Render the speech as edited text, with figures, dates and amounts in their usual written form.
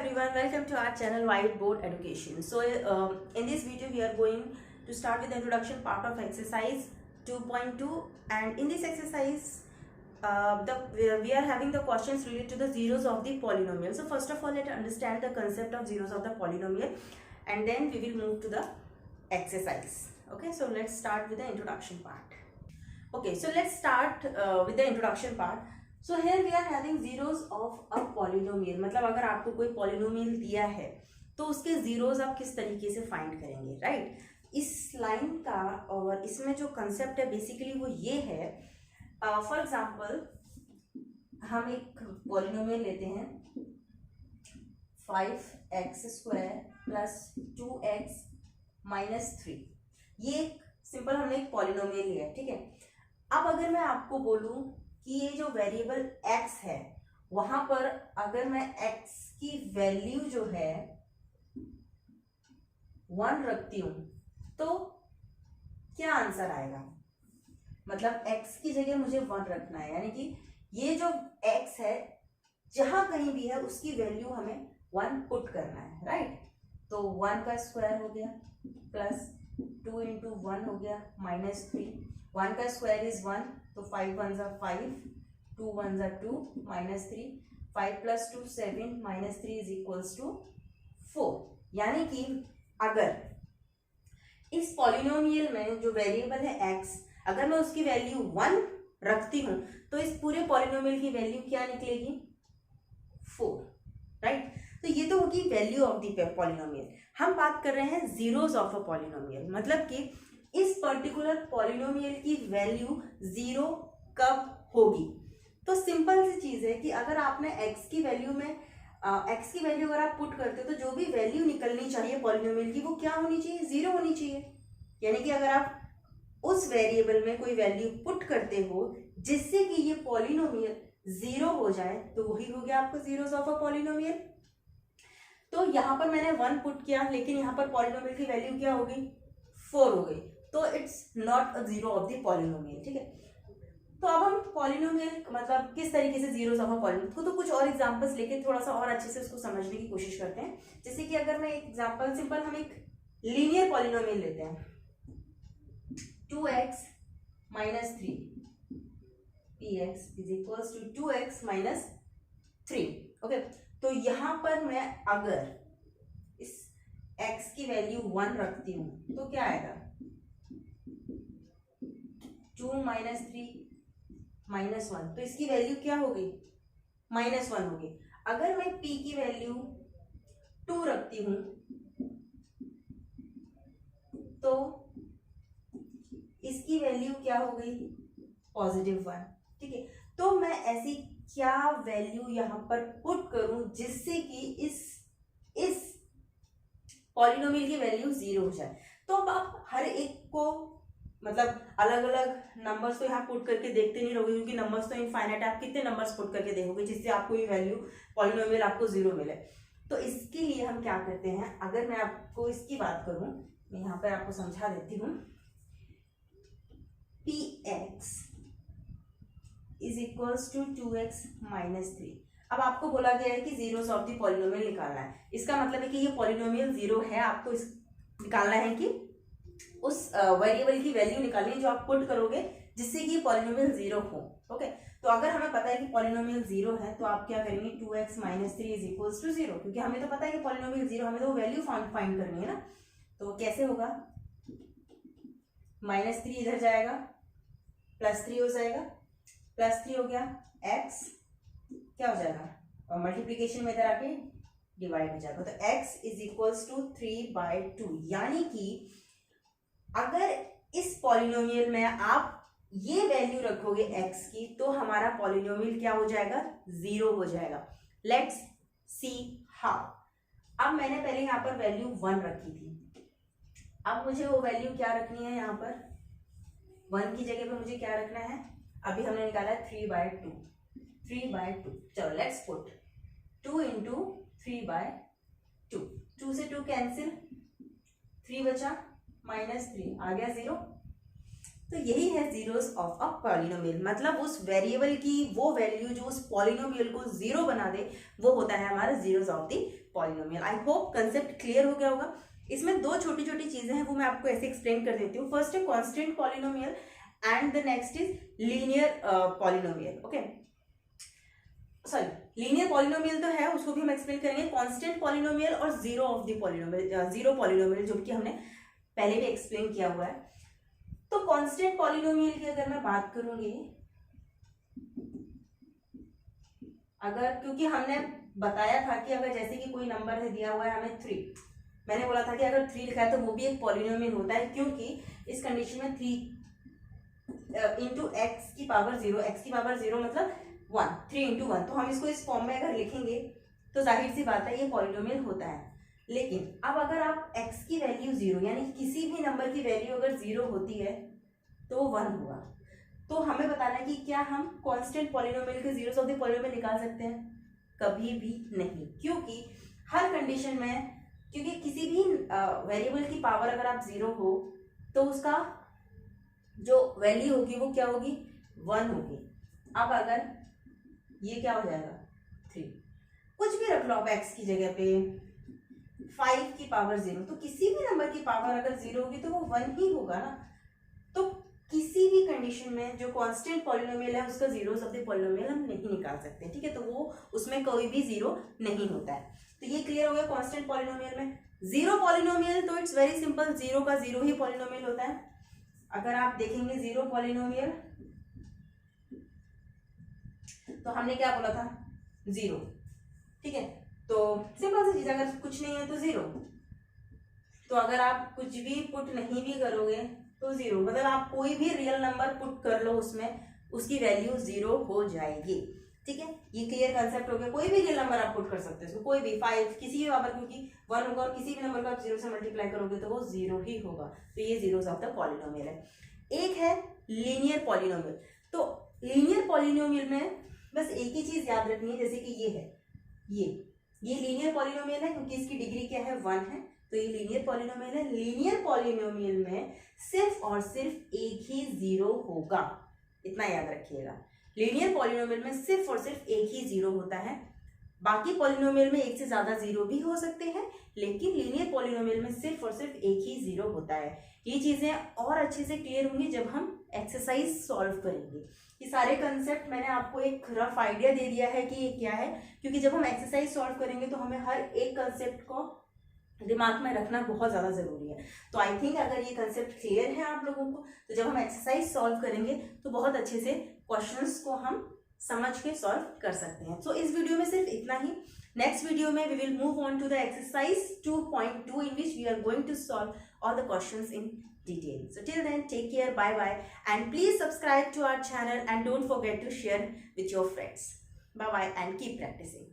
everyone, welcome to our channel Whiteboard Education. So in this video we are going to start with the introduction part of exercise 2.2, and in this exercise we are having the questions related to the zeros of the polynomial. So first of all, let's understand the concept of zeros of the polynomial and then we will move to the exercise. Okay, so let's start with the introduction part. Okay, so let's start with the introduction part. So here we are having zeros of a polynomial. मतलब अगर आपको कोई polynomial दिया है तो उसके zeros आप किस तरीके से find करेंगे, right? इस लाइन का और इसमें जो concept है basically वो ये है, for example हम एक polynomial लेते हैं 5x square plus 2x minus 3. ये एक सिंपल हमने एक polynomial लिया है, ठीक है. अब अगर मैं आपको बोलूं कि ये जो वेरिएबल x है वहां पर अगर मैं x की वैल्यू जो है 1 रखती हूं तो क्या आंसर आएगा. मतलब x की जगह मुझे 1 रखना है, यानी कि ये जो x है जहां कहीं भी है उसकी वैल्यू हमें 1 पुट करना है, राइट. तो 1 का स्क्वायर हो गया प्लस 2 इंटू 1 हो गया माइनस 3. 1 का स्क्वायर इज 1, तो 5 1 जा 5, 2 1 जा 2, minus 3. 5 plus 2 7, minus 3 is equals to 4. यानी कि अगर इस पॉलिनोमियल में जो वेरिएबल है x, अगर मैं उसकी वैल्यू 1 रखती हूं तो इस पूरे पॉलिनोमियल की वैल्यू क्या निकलेगी 4, राइट. तो ये तो होगी वैल्यू ऑफ द पॉलिनोमियल. हम बात कर रहे हैं जीरोस ऑफ अ पॉलिनोमियल, मतलब कि इस पर्टिकुलर पॉलिनोमियल की वैल्यू 0 कब होगी. तो सिंपल सी चीज है कि अगर आपने x की वैल्यू में x की वैल्यू अगर आप पुट करते हो तो जो भी वैल्यू निकलनी चाहिए पॉलिनोमियल की वो क्या होनी चाहिए, 0 होनी चाहिए. यानी कि अगर आप उस वेरिएबल में कोई वैल्यू पुट करते हो जिससे कि ये पॉलिनोमियल 0 हो जाए तो वही हो गया आपका जीरोस ऑफ अ पॉलिनोमियल. तो यहां पर मैंने 1 पुट किया लेकिन यहां पर पॉलिनोमियल की वैल्यू क्या हो गई 4 हो गई, तो it's not a zero of the polynomial, ठीक है. तो अब हम पॉलिनोमियल मतलब किस तरीके से जीरोस ऑफ अ पॉलिनोमियल तो कुछ और एग्जांपल्स लेके थोड़ा सा और अच्छे से उसको समझने की कोशिश करते हैं. जैसे कि अगर मैं एक एग्जांपल सिंपल हम एक लीनियर पॉलिनोमियल लेते हैं 2x minus 3 px is equals to 2x minus 3. Okay, तो यहां पर मैं अगर इस x की वैल्यू 1 रखती हूं तो क्या आएगा 2 माइनस 3 माइनस 1, तो इसकी वैल्यू क्या होगी माइनस 1 होगी. अगर मैं p की वैल्यू 2 रखती हूं तो इसकी वैल्यू क्या हो गई पॉजिटिव 1, ठीक है. तो मैं ऐसी क्या वैल्यू यहां पर पुट करूं जिससे कि इस पॉलिनोमियल की वैल्यू 0 हो जाए. तो अब आप हर एक को मतलब अलग अलग नंबर्स को यहाँ पुट करके देखते नहीं रहोगे क्योंकि नंबर्स तो इनफाइनाइट है. आप कितने नंबर्स पुट करके देखोगे जिससे आपको ये वैल्यू पॉलिनोमियल आपको 0 मिले. तो इसके लिए हम क्या करते हैं, अगर मैं आपको इसकी बात करूं मैं यहाँ पर आपको समझा देती हूँ. px is equals to 2x minus 3. अब आपको बोला गया है कि जीरोस ऑफ द पॉलिनोमियल निकालना है. इसका मतलब है कि ये पॉलिनोमियल 0 है, आपको इस निकालना है कि उस वेरिएबल की वैल्यू निकालनी है जो आप पुट करोगे जिससे कि पॉलिनोमियल 0 हो. ओके, तो अगर हमें पता है कि पॉलिनोमियल 0 है तो आप क्या करेंगे 2x minus 3 is equals to 0, क्योंकि हमें तो पता है कि पॉलिनोमियल 0, हमें तो वैल्यू फाइंड करनी है ना. तो कैसे होगा माइनस 3 इधर जाएगा प्लस 3 हो जाएगा, प्लस 3 हो गया x क्या हो जाएगा और मल्टीप्लीकेशन में इधर आके डिवाइड हो जाएगा. तो x इज इक्वल्स टू 3/2. यानी कि अगर इस पॉलिनोमियल में आप ये वैल्यू रखोगे x की तो हमारा पॉलिनोमियल क्या हो जाएगा 0 हो जाएगा. Let's see how. अब मैंने पहले यहाँ पर वैल्यू 1 रखी थी, अब मुझे वो वैल्यू क्या रखनी है यहाँ पर 1 की जगह पे मुझे क्या रखना है, अभी हमने निकाला है 3/2. 3/2, चलो लेट्स पुट 2 इंटू 3/2. 2 से 2 कैंसिल, 3 बचा माइनस 3 आ गया 0. तो यही है जीरोस ऑफ अ पॉलिनोमियल, मतलब उस वेरिएबल की वो वैल्यू जो उस पॉलिनोमियल को 0 बना दे वो होता है हमारा zeros of the polynomial. I hope concept clear हो गया होगा। इसमें दो छोटी छोटी चीजें हैं, वो मैं आपको ऐसे एक्सप्लेन कर देती हूँ। फर्स्ट है constant polynomial and the next is linear polynomial. Okay, sorry, linear polynomial तो है, उसको भी हम एक्सप्लेन करेंगे। कांस्टेंट पॉलिनोमियल और zero of the polynomial, zero polynomial, जो कि हमने पहले भी एक्सप्लेन किया हुआ है। तो कांस्टेंट पॉलिनोमियल की अगर मैं बात करूंगी, अगर, क्योंकि हमने बताया था कि अगर जैसे कि कोई नंबर है दिया हुआ है हमें 3, मैंने बोला था कि अगर 3 लिखा है तो वो भी एक पॉलिनोमियल होता है, क्योंकि इस कंडीशन में 3 इंटू एक्स की पावर 0, एक्स की पावर 0 मतलब 1, 3 इंटू 1, तो हम इसको इस फॉर्म में अगर लिखेंगे तो जाहिर सी बात है ये पॉलिनोमियल होता है। लेकिन अब अगर आप x की वैल्यू 0, यानी किसी भी नंबर की वैल्यू अगर 0 होती है तो वो 1 होगा। तो हमें बताना है कि क्या हम कांस्टेंट पॉलिनोमियल के जीरोस ऑफ द पॉलिनोमियल निकाल सकते हैं? कभी भी नहीं, क्योंकि हर कंडीशन में, क्योंकि किसी भी वेरिएबल की पावर अगर आप 0 हो तो उसका जो वैल्यू होगी वो क्या होगी? 1 होगी। अब अगर ये क्या हो जाएगा? 3, कुछ भी रख लो आप x की जगह पे, 5 की पावर 0, तो किसी भी नंबर की पावर अगर 0 होगी तो वो 1 ही होगा ना। तो किसी भी कंडीशन में जो कांस्टेंट पॉलिनोमियल है उसका जीरोस ऑफ द पॉलिनोमियल हम नहीं निकाल सकते, ठीक है? तो वो उसमें कोई भी 0 नहीं होता है। तो ये क्लियर हो गया कांस्टेंट पॉलिनोमियल में। जीरो पॉलिनोमियल तो इट्स वेरी सिंपल, 0 का 0 ही पॉलिनोमियल होता है। अगर आप देखेंगे जीरो पॉलिनोमियल, तो हमने क्या बोला था? 0, ठीक है? तो सिंपल सी चीज, अगर कुछ नहीं है तो 0, तो अगर आप कुछ भी पुट नहीं भी करोगे तो 0, मतलब आप कोई भी रियल नंबर पुट कर लो उसमें, उसकी वैल्यू 0 हो जाएगी, ठीक है? ये क्लियर कंसेप्ट हो गया। कोई भी रियल नंबर आप पुट कर सकते हो, कोई भी 5, किसी भी पावर, क्योंकि 1 होगा और किसी भी नंबर को आप 0 से मल्टीप्लाई करोगे तो वो 0 ही होगा। तो ये जीरोस ऑफ द पॉलिनोमियल है। एक है लीनियर पॉलिनोमियल। तो लीनियर पॉलिनोमियल में बस एक ही चीज याद रखनी है, जैसे कि ये है, ये लीनियर पॉलिनोमियल है क्योंकि इसकी डिग्री क्या है? 1 है, तो ये लीनियर पॉलिनोमियल है। लीनियर पॉलिनोमियल में सिर्फ और सिर्फ एक ही 0 होगा, इतना याद रखिएगा। लीनियर पॉलिनोमियल में सिर्फ और सिर्फ एक ही 0 होता है। बाकी पॉलिनोमियल में एक से ज्यादा 0 भी हो सकते हैं, लेकिन लीनियर पॉलिनोमियल में सिर्फ और सिर्फ एक ही 0 होता है। ये चीजें और अच्छे से क्लियर होंगी जब हम एक्सरसाइज सॉल्व करेंगे। ये सारे कंसेप्ट मैंने आपको एक रफ आइडिया दे दिया है कि ये क्या है, क्योंकि जब हम एक्सरसाइज सॉल्व करेंगे तो हमें हर एक कंसेप्ट को दिमाग में रखना बहुत ज़्यादा ज़रूरी है। तो आई थिंक अगर ये कंसेप्ट क्लियर है आप लोगों को, तो जब हम एक्सरसाइज सॉल्व करेंगे तो बहुत अच्छे से क्वेश्चंस को हम समझ के सॉल्व कर सकते हैं। सो इस वीडियो में सिर्फ इतना ही। नेक्स्ट वीडियो में we will move on to the exercise 2.2 in which we are going to solve all the questions in detail. So till then, take care, bye bye, and please subscribe to our channel and don't forget to share with your friends. Bye bye and keep practicing.